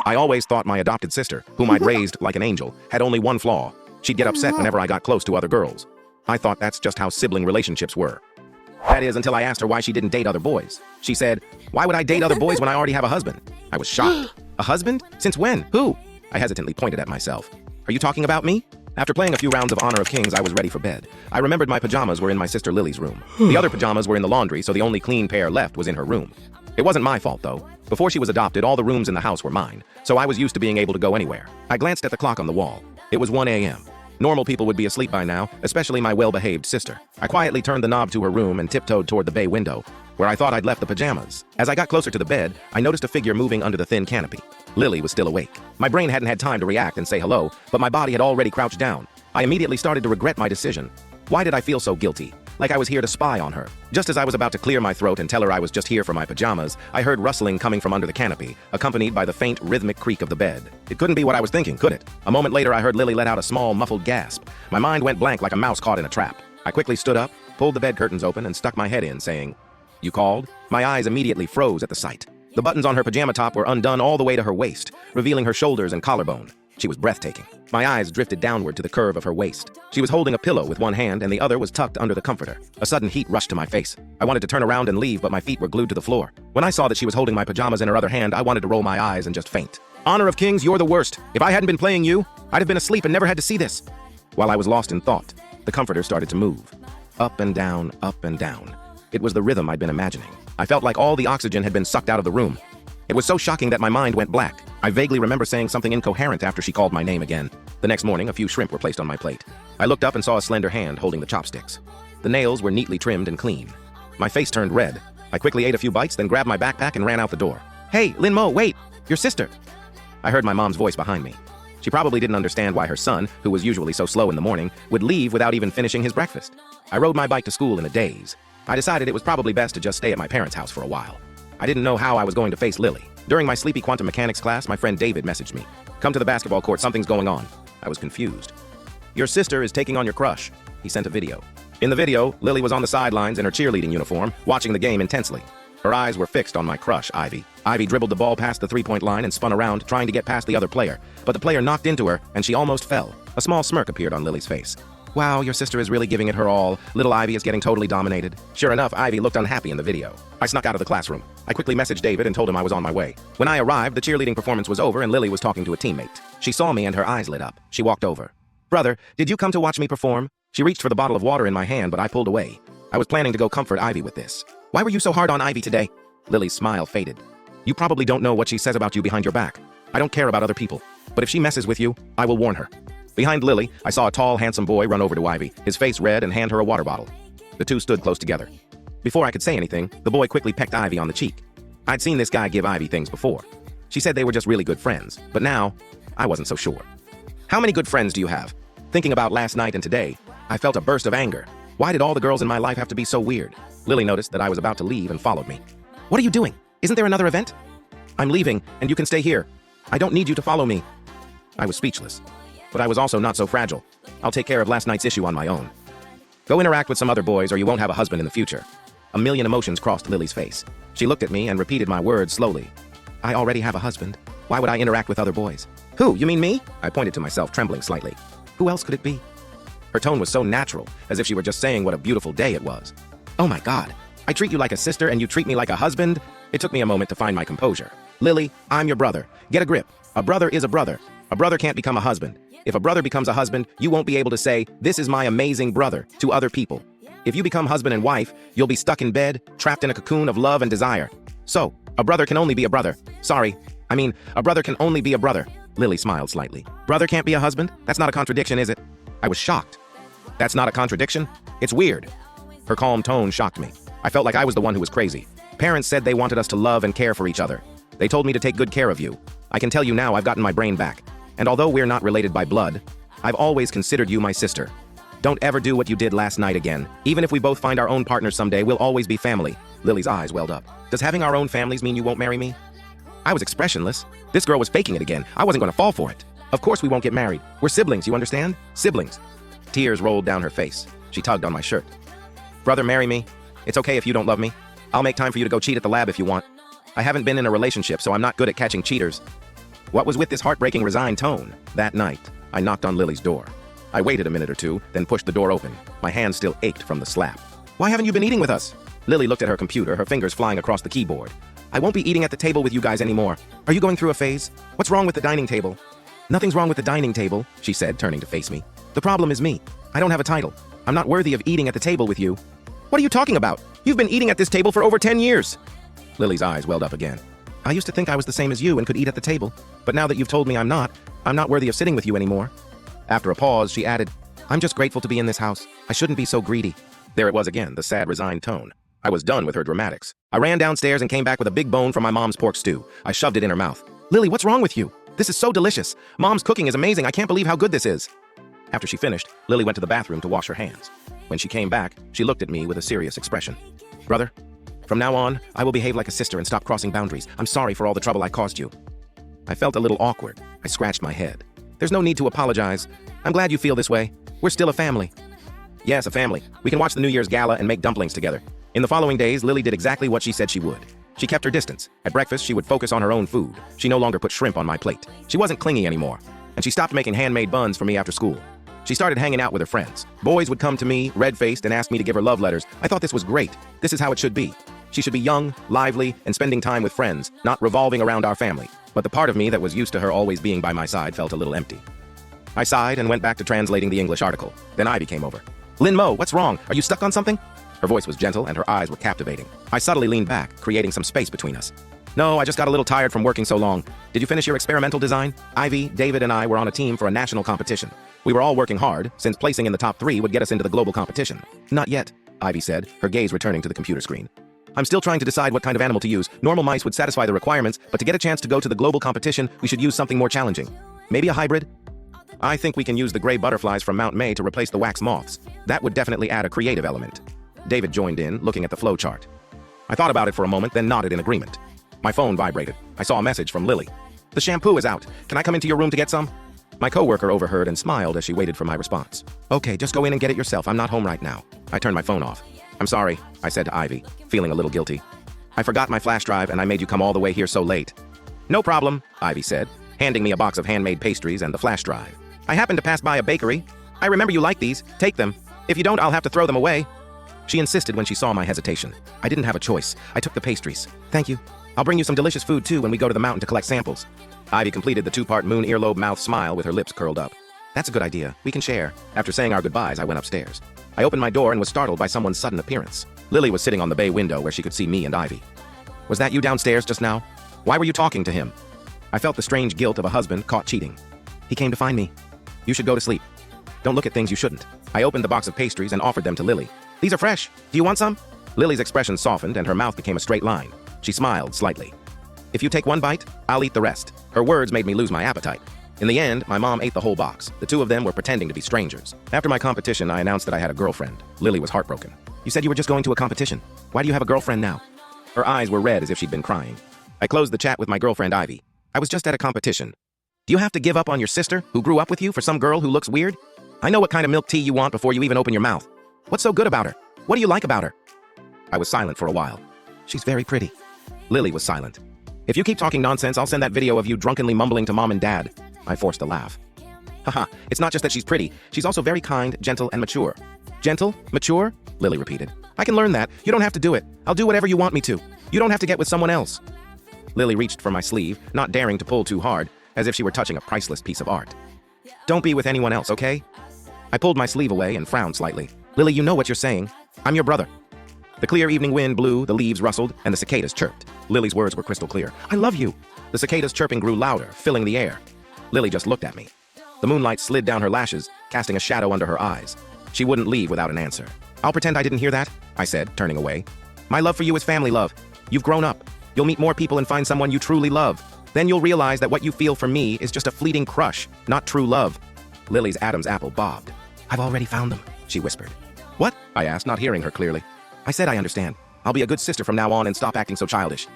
I always thought my adopted sister, whom I'd raised like an angel, had only one flaw. She'd get upset whenever I got close to other girls. I thought that's just how sibling relationships were. That is, until I asked her why she didn't date other boys. She said, "Why would I date other boys when I already have a husband?" I was shocked. A husband? Since when? Who? I hesitantly pointed at myself. Are you talking about me? After playing a few rounds of Honor of Kings, I was ready for bed. I remembered my pajamas were in my sister Lily's room. The other pajamas were in the laundry, so the only clean pair left was in her room. It wasn't my fault, though. Before she was adopted, all the rooms in the house were mine, so I was used to being able to go anywhere. I glanced at the clock on the wall. It was 1 a.m. Normal people would be asleep by now, especially my well-behaved sister. I quietly turned the knob to her room and tiptoed toward the bay window, where I thought I'd left the pajamas. As I got closer to the bed, I noticed a figure moving under the thin canopy. Lily was still awake. My brain hadn't had time to react and say hello, but my body had already crouched down. I immediately started to regret my decision. Why did I feel so guilty? Like I was here to spy on her. Just as I was about to clear my throat and tell her I was just here for my pajamas, I heard rustling coming from under the canopy, accompanied by the faint, rhythmic creak of the bed. It couldn't be what I was thinking, could it? A moment later, I heard Lily let out a small, muffled gasp. My mind went blank like a mouse caught in a trap. I quickly stood up, pulled the bed curtains open, and stuck my head in, saying, "You called?" My eyes immediately froze at the sight. The buttons on her pajama top were undone all the way to her waist, revealing her shoulders and collarbone. She was breathtaking. My eyes drifted downward to the curve of her waist. She was holding a pillow with one hand and the other was tucked under the comforter. A sudden heat rushed to my face. I wanted to turn around and leave, but my feet were glued to the floor. When I saw that she was holding my pajamas in her other hand, I wanted to roll my eyes and just faint. Honor of Kings, you're the worst. If I hadn't been playing you, I'd have been asleep and never had to see this. While I was lost in thought, the comforter started to move. Up and down, up and down. It was the rhythm I'd been imagining. I felt like all the oxygen had been sucked out of the room. It was so shocking that my mind went black. I vaguely remember saying something incoherent after she called my name again. The next morning, a few shrimp were placed on my plate. I looked up and saw a slender hand holding the chopsticks. The nails were neatly trimmed and clean. My face turned red. I quickly ate a few bites, then grabbed my backpack and ran out the door. "Hey, Lin Mo, wait! Your sister!" I heard my mom's voice behind me. She probably didn't understand why her son, who was usually so slow in the morning, would leave without even finishing his breakfast. I rode my bike to school in a daze. I decided it was probably best to just stay at my parents' house for a while. I didn't know how I was going to face Lily. During my sleepy quantum mechanics class, my friend David messaged me. "Come to the basketball court, something's going on." I was confused. "Your sister is taking on your crush." He sent a video. In the video, Lily was on the sidelines in her cheerleading uniform, watching the game intensely. Her eyes were fixed on my crush, Ivy. Ivy dribbled the ball past the three-point line and spun around, trying to get past the other player, but the player knocked into her, and she almost fell. A small smirk appeared on Lily's face. "Wow, your sister is really giving it her all. Little Ivy is getting totally dominated." Sure enough, Ivy looked unhappy in the video. I snuck out of the classroom. I quickly messaged David and told him I was on my way. When I arrived, the cheerleading performance was over and Lily was talking to a teammate. She saw me and her eyes lit up. She walked over. "Brother, did you come to watch me perform?" She reached for the bottle of water in my hand, but I pulled away. I was planning to go comfort Ivy with this. "Why were you so hard on Ivy today?" Lily's smile faded. "You probably don't know what she says about you behind your back. I don't care about other people, but if she messes with you, I will warn her." Behind Lily, I saw a tall, handsome boy run over to Ivy, his face red, and hand her a water bottle. The two stood close together. Before I could say anything, the boy quickly pecked Ivy on the cheek. I'd seen this guy give Ivy things before. She said they were just really good friends, but now, I wasn't so sure. "How many good friends do you have?" Thinking about last night and today, I felt a burst of anger. Why did all the girls in my life have to be so weird? Lily noticed that I was about to leave and followed me. "What are you doing? Isn't there another event?" "I'm leaving, and you can stay here. I don't need you to follow me." I was speechless. But I was also not so fragile. I'll take care of last night's issue on my own. "Go interact with some other boys or you won't have a husband in the future." A million emotions crossed Lily's face. She looked at me and repeated my words slowly. "I already have a husband. Why would I interact with other boys?" "Who, you mean me?" I pointed to myself, trembling slightly. "Who else could it be?" Her tone was so natural, as if she were just saying what a beautiful day it was. "Oh my God, I treat you like a sister and you treat me like a husband?" It took me a moment to find my composure. "Lily, I'm your brother. Get a grip. A brother is a brother. A brother can't become a husband. If a brother becomes a husband, you won't be able to say, 'This is my amazing brother,' to other people. If you become husband and wife, you'll be stuck in bed, trapped in a cocoon of love and desire. So, a brother can only be a brother. A brother can only be a brother." Lily smiled slightly. "Brother can't be a husband? That's not a contradiction, is it?" I was shocked. "That's not a contradiction? It's weird." Her calm tone shocked me. I felt like I was the one who was crazy. "Parents said they wanted us to love and care for each other. They told me to take good care of you. I can tell you now I've gotten my brain back. And although we're not related by blood, I've always considered you my sister. Don't ever do what you did last night again. Even if we both find our own partners someday, we'll always be family." Lily's eyes welled up. "Does having our own families mean you won't marry me?" I was expressionless. This girl was faking it again. I wasn't going to fall for it. "Of course we won't get married. We're siblings, you understand? Siblings." Tears rolled down her face. She tugged on my shirt. "Brother, marry me. It's okay if you don't love me. I'll make time for you to go cheat at the lab if you want. I haven't been in a relationship, so I'm not good at catching cheaters." What was with this heartbreaking, resigned tone? That night, I knocked on Lily's door. I waited a minute or two, then pushed the door open. My hands still ached from the slap. Why haven't you been eating with us? Lily looked at her computer, her fingers flying across the keyboard. I won't be eating at the table with you guys anymore. Are you going through a phase? What's wrong with the dining table? Nothing's wrong with the dining table, she said, turning to face me. The problem is me. I don't have a title. I'm not worthy of eating at the table with you. What are you talking about? You've been eating at this table for over 10 years. Lily's eyes welled up again. I used to think I was the same as you and could eat at the table, but now that you've told me I'm not worthy of sitting with you anymore. After a pause, she added, I'm just grateful to be in this house. I shouldn't be so greedy. There it was again, the sad, resigned tone. I was done with her dramatics. I ran downstairs and came back with a big bone from my mom's pork stew. I shoved it in her mouth. Lily, what's wrong with you? This is so delicious. Mom's cooking is amazing. I can't believe how good this is. After she finished, Lily went to the bathroom to wash her hands. When she came back, she looked at me with a serious expression. Brother, from now on, I will behave like a sister and stop crossing boundaries. I'm sorry for all the trouble I caused you. I felt a little awkward. I scratched my head. There's no need to apologize. I'm glad you feel this way. We're still a family. Yes, a family. We can watch the New Year's gala and make dumplings together. In the following days, Lily did exactly what she said she would. She kept her distance. At breakfast, she would focus on her own food. She no longer put shrimp on my plate. She wasn't clingy anymore. And she stopped making handmade buns for me after school. She started hanging out with her friends. Boys would come to me, red-faced, and ask me to give her love letters. I thought this was great. This is how it should be. She should be young, lively, and spending time with friends, not revolving around our family. But the part of me that was used to her always being by my side felt a little empty. I sighed and went back to translating the English article. Then Ivy came over. Lin Mo, what's wrong? Are you stuck on something? Her voice was gentle and her eyes were captivating. I subtly leaned back, creating some space between us. No, I just got a little tired from working so long. Did you finish your experimental design? Ivy, David, and I were on a team for a national competition. We were all working hard, since placing in the top 3 would get us into the global competition. Not yet, Ivy said, her gaze returning to the computer screen. I'm still trying to decide what kind of animal to use. Normal mice would satisfy the requirements, but to get a chance to go to the global competition, we should use something more challenging. Maybe a hybrid? I think we can use the gray butterflies from Mount May to replace the wax moths. That would definitely add a creative element. David joined in, looking at the flowchart. I thought about it for a moment, then nodded in agreement. My phone vibrated. I saw a message from Lily. The shampoo is out. Can I come into your room to get some? My coworker overheard and smiled as she waited for my response. Okay, just go in and get it yourself. I'm not home right now. I turned my phone off. I'm sorry, I said to Ivy, feeling a little guilty. I forgot my flash drive and I made you come all the way here so late. No problem, Ivy said, handing me a box of handmade pastries and the flash drive. I happened to pass by a bakery. I remember you like these. Take them. If you don't, I'll have to throw them away. She insisted when she saw my hesitation. I didn't have a choice. I took the pastries. Thank you. I'll bring you some delicious food too when we go to the mountain to collect samples. Ivy completed the 2-part moon earlobe mouth smile with her lips curled up. That's a good idea. We can share. After saying our goodbyes, I went upstairs. I opened my door and was startled by someone's sudden appearance. Lily was sitting on the bay window where she could see me and Ivy. Was that you downstairs just now? Why were you talking to him? I felt the strange guilt of a husband caught cheating. He came to find me. You should go to sleep. Don't look at things you shouldn't. I opened the box of pastries and offered them to Lily. These are fresh. Do you want some? Lily's expression softened and her mouth became a straight line. She smiled slightly. If you take one bite, I'll eat the rest. Her words made me lose my appetite. In the end, my mom ate the whole box. The two of them were pretending to be strangers. After my competition, I announced that I had a girlfriend. Lily was heartbroken. You said you were just going to a competition. Why do you have a girlfriend now? Her eyes were red as if she'd been crying. I closed the chat with my girlfriend Ivy. I was just at a competition. Do you have to give up on your sister, who grew up with you, for some girl who looks weird? I know what kind of milk tea you want before you even open your mouth. What's so good about her? What do you like about her? I was silent for a while. She's very pretty. Lily was silent. If you keep talking nonsense, I'll send that video of you drunkenly mumbling to mom and dad. I forced a laugh. Haha, it's not just that she's pretty. She's also very kind, gentle, and mature. Gentle? Mature? Lily repeated. I can learn that. You don't have to do it. I'll do whatever you want me to. You don't have to get with someone else. Lily reached for my sleeve, not daring to pull too hard, as if she were touching a priceless piece of art. Don't be with anyone else, okay? I pulled my sleeve away and frowned slightly. Lily, you know what you're saying. I'm your brother. The clear evening wind blew, the leaves rustled, and the cicadas chirped. Lily's words were crystal clear. I love you. The cicadas' chirping grew louder, filling the air. Lily just looked at me. The moonlight slid down her lashes, casting a shadow under her eyes. She wouldn't leave without an answer. I'll pretend I didn't hear that, I said, turning away. My love for you is family love. You've grown up. You'll meet more people and find someone you truly love. Then you'll realize that what you feel for me is just a fleeting crush, not true love. Lily's Adam's apple bobbed. I've already found them, she whispered. What? I asked, not hearing her clearly. I said I understand. I'll be a good sister from now on and stop acting so childish.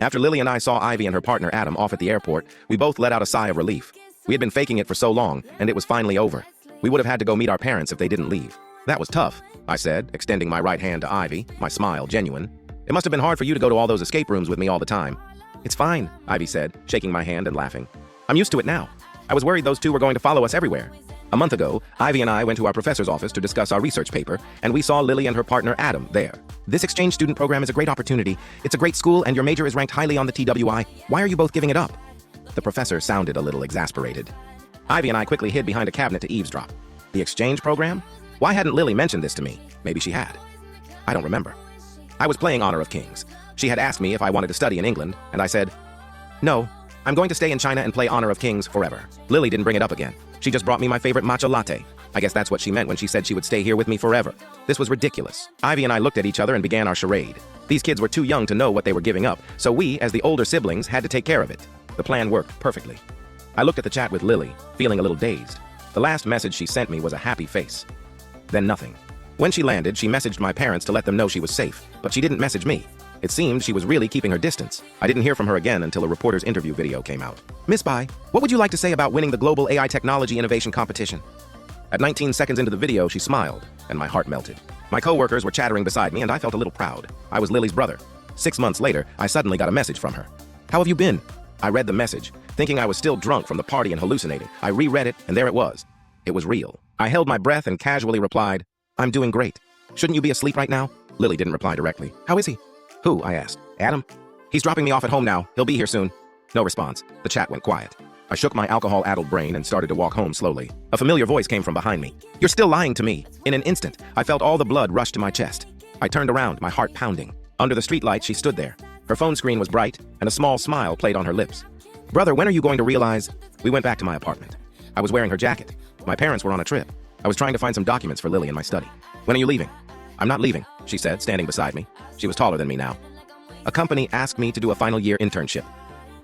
After Lily and I saw Ivy and her partner Adam off at the airport, we both let out a sigh of relief. We had been faking it for so long, and it was finally over. We would have had to go meet our parents if they didn't leave. That was tough, I said, extending my right hand to Ivy, my smile genuine. It must have been hard for you to go to all those escape rooms with me all the time. It's fine, Ivy said, shaking my hand and laughing. I'm used to it now. I was worried those two were going to follow us everywhere. A month ago, Ivy and I went to our professor's office to discuss our research paper, and we saw Lily and her partner Adam there. This exchange student program is a great opportunity. It's a great school, and your major is ranked highly on the TWI. Why are you both giving it up? The professor sounded a little exasperated. Ivy and I quickly hid behind a cabinet to eavesdrop. The exchange program? Why hadn't Lily mentioned this to me? Maybe she had. I don't remember. I was playing Honor of Kings. She had asked me if I wanted to study in England, and I said, no, I'm going to stay in China and play Honor of Kings forever. Lily didn't bring it up again. She just brought me my favorite matcha latte. I guess that's what she meant when she said she would stay here with me forever. This was ridiculous. Ivy and I looked at each other and began our charade. These kids were too young to know what they were giving up, so we, as the older siblings, had to take care of it. The plan worked perfectly. I looked at the chat with Lily, feeling a little dazed. The last message she sent me was a happy face. Then nothing. When she landed, she messaged my parents to let them know she was safe, but she didn't message me. It seemed she was really keeping her distance. I didn't hear from her again until a reporter's interview video came out. Miss Bai, what would you like to say about winning the Global AI Technology Innovation Competition? At 19 seconds into the video, she smiled, and my heart melted. My coworkers were chattering beside me, and I felt a little proud. I was Lily's brother. 6 months later, I suddenly got a message from her. How have you been? I read the message, thinking I was still drunk from the party and hallucinating. I reread it, and there it was. It was real. I held my breath and casually replied, I'm doing great. Shouldn't you be asleep right now? Lily didn't reply directly. How is he? Who? I asked. Adam? He's dropping me off at home now. He'll be here soon. No response. The chat went quiet. I shook my alcohol-addled brain and started to walk home slowly. A familiar voice came from behind me. You're still lying to me. In an instant, I felt all the blood rush to my chest. I turned around, my heart pounding. Under the streetlight, she stood there. Her phone screen was bright, and a small smile played on her lips. Brother, when are you going to realize? We went back to my apartment. I was wearing her jacket. My parents were on a trip. I was trying to find some documents for Lily in my study. When are you leaving? I'm not leaving, she said, standing beside me. She was taller than me now. A company asked me to do a final year internship.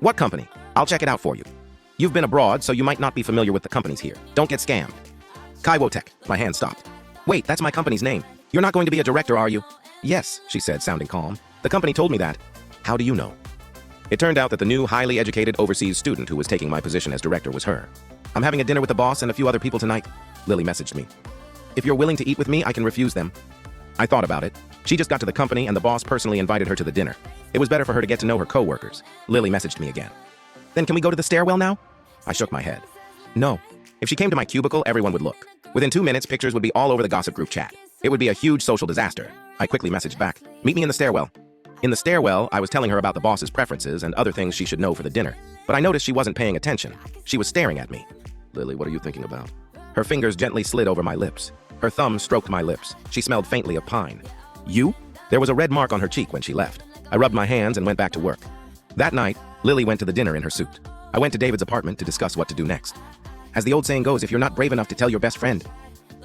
What company? I'll check it out for you. You've been abroad, so you might not be familiar with the companies here. Don't get scammed. Kaiwotech. My hand stopped. Wait, that's my company's name. You're not going to be a director, are you? Yes, she said, sounding calm. The company told me that. How do you know? It turned out that the new, highly educated overseas student who was taking my position as director was her. I'm having a dinner with the boss and a few other people tonight. Lily messaged me. If you're willing to eat with me, I can refuse them. I thought about it. She just got to the company and the boss personally invited her to the dinner. It was better for her to get to know her coworkers. Lily messaged me again. Then can we go to the stairwell now? I shook my head. No. If she came to my cubicle, everyone would look. Within 2 minutes, pictures would be all over the gossip group chat. It would be a huge social disaster. I quickly messaged back. Meet me in the stairwell. In the stairwell, I was telling her about the boss's preferences and other things she should know for the dinner. But I noticed she wasn't paying attention. She was staring at me. Lily, what are you thinking about? Her fingers gently slid over my lips. Her thumb stroked my lips. She smelled faintly of pine. You? There was a red mark on her cheek when she left. I rubbed my hands and went back to work. That night, Lily went to the dinner in her suit. I went to David's apartment to discuss what to do next. As the old saying goes, if you're not brave enough to tell your best friend...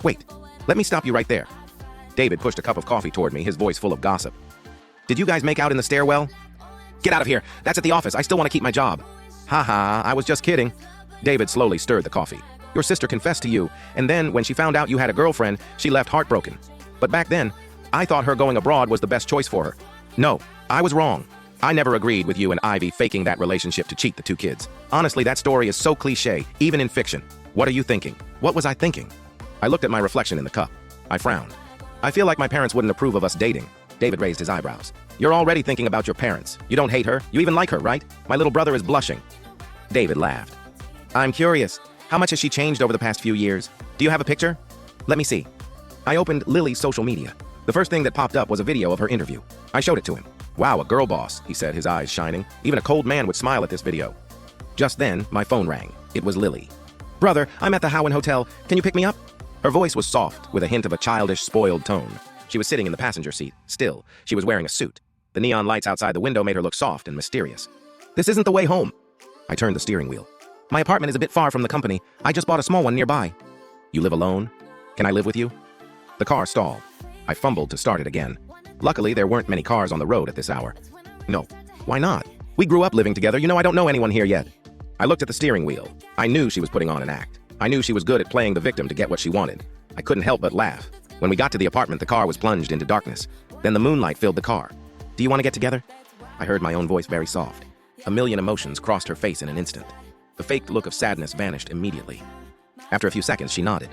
Wait, let me stop you right there. David pushed a cup of coffee toward me, his voice full of gossip. Did you guys make out in the stairwell? Get out of here. That's at the office. I still want to keep my job. Haha, I was just kidding. David slowly stirred the coffee. Your sister confessed to you, and then when she found out you had a girlfriend, she left heartbroken. But back then, I thought her going abroad was the best choice for her. No, I was wrong. I never agreed with you and Ivy faking that relationship to cheat the two kids. Honestly, that story is so cliche, even in fiction. What are you thinking? What was I thinking? I looked at my reflection in the cup. I frowned. I feel like my parents wouldn't approve of us dating. David raised his eyebrows. You're already thinking about your parents. You don't hate her. You even like her, right? My little brother is blushing. David laughed. I'm curious. How much has she changed over the past few years? Do you have a picture? Let me see. I opened Lily's social media. The first thing that popped up was a video of her interview. I showed it to him. Wow, a girl boss, he said, his eyes shining. Even a cold man would smile at this video. Just then, my phone rang. It was Lily. Brother, I'm at the Howen Hotel. Can you pick me up? Her voice was soft, with a hint of a childish, spoiled tone. She was sitting in the passenger seat. Still, she was wearing a suit. The neon lights outside the window made her look soft and mysterious. This isn't the way home. I turned the steering wheel. My apartment is a bit far from the company. I just bought a small one nearby. You live alone? Can I live with you? The car stalled. I fumbled to start it again. Luckily, there weren't many cars on the road at this hour. No. Why not? We grew up living together. You know I don't know anyone here yet. I looked at the steering wheel. I knew she was putting on an act. I knew she was good at playing the victim to get what she wanted. I couldn't help but laugh. When we got to the apartment, the car was plunged into darkness. Then the moonlight filled the car. Do you want to get together? I heard my own voice very soft. A million emotions crossed her face in an instant. The faked look of sadness vanished immediately. After a few seconds, she nodded.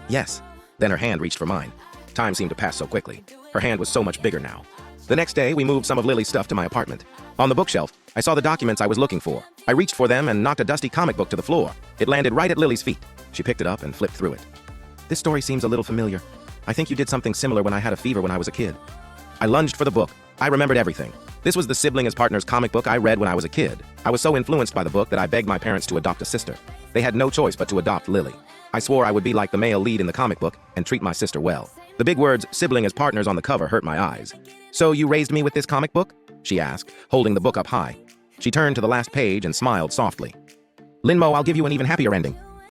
Yes. Then her hand reached for mine. Time seemed to pass so quickly. Her hand was so much bigger now. The next day, we moved some of Lily's stuff to my apartment. On the bookshelf, I saw the documents I was looking for. I reached for them and knocked a dusty comic book to the floor. It landed right at Lily's feet. She picked it up and flipped through it. This story seems a little familiar. I think you did something similar when I had a fever when I was a kid. I lunged for the book. I remembered everything. This was the Sibling as Partners comic book I read when I was a kid. I was so influenced by the book that I begged my parents to adopt a sister. They had no choice but to adopt Lily. I swore I would be like the male lead in the comic book and treat my sister well. The big words, Sibling as Partners on the cover hurt my eyes. So you raised me with this comic book? She asked, holding the book up high. She turned to the last page and smiled softly. Linmo, I'll give you an even happier ending.